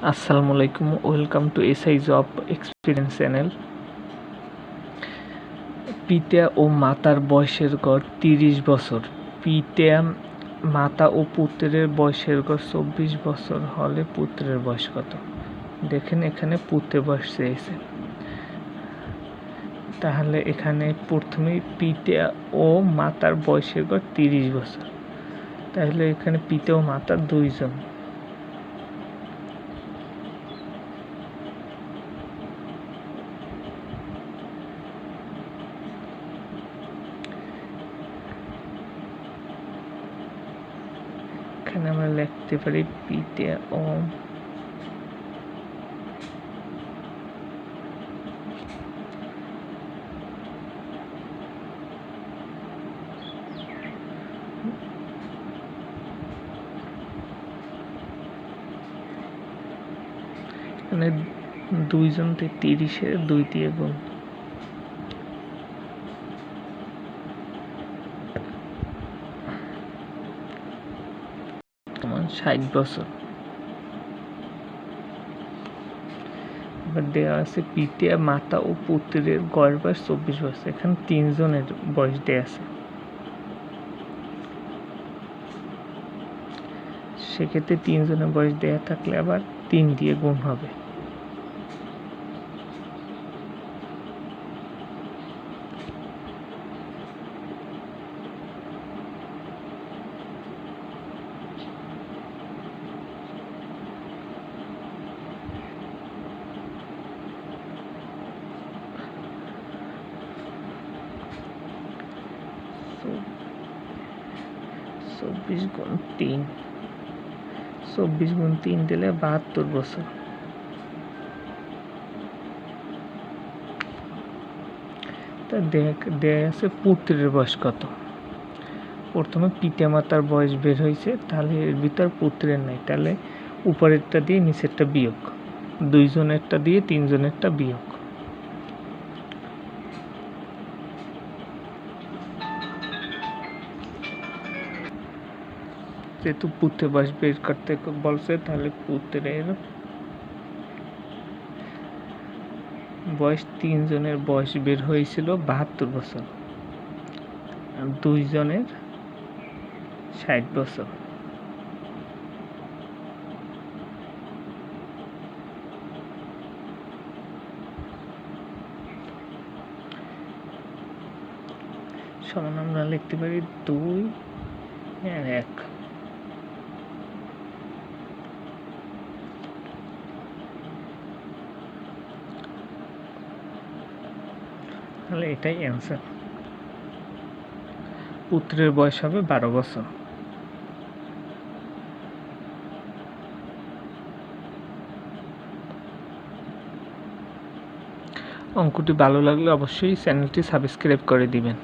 আসসালামু আলাইকুম, welcome to SI job experience channel. পিতা ও মাতার বয়সের গড় 30 বছর। পিতা, মাতা ও পুত্রের বয়সের গড় 24 বছর হলে পুত্রের বয়স কত? দেখেন এখানে পুত্রের বয়স চেয়েছে, তাহলে এখানে প্রথমেই পিতা ও মাতার বয়সের গড় 30 বছর, তাহলে এখানে পিতা ও মাতা দুইজন। এখানে আমরা লিখতে পারি পিতা ও এখানে দুইজন 30-এর 2 দিয়ে গুণ, 60 বছর। এবার দেওয়া আছে পিতা, মাতা ও পুত্রের গড় বয়স 24 বছর। এখানে 3 জনের বয়স দেওয়া আছে, সেক্ষেত্রে 3 জনের বয়স দেওয়া থাকলে আবার 3 দিয়ে গুণ হবে। চব্বিশ গুণ 3 দিলে 72 বছর। তা দেয়া আছে পুত্রের বয়স কত। প্রথমে পিতা মাতার বয়স বের হয়েছে, তাহলে এর ভিতর পুত্রের নাই, তাহলে উপরেরটা দিয়ে নিচেরটা বিয়োগ, 2 জনেরটা দিয়ে 3 জনেরটা বিয়োগ। যেহেতু পুত্রের বয়স বের করতে বলছে, তাহলে পুত্রের বয়স 3 জনের বয়স বের হয়েছিল 72 বছর, 2 জনের 60 বছর। সমান আমরা লিখতে পারি 2 আর 1। তাহলে এটাই অ্যান্সার। পুত্রের বয়স হবে 12 বছর। অঙ্কটি ভালো লাগলে অবশ্যই চ্যানেলটি সাবস্ক্রাইব করে দিবেন।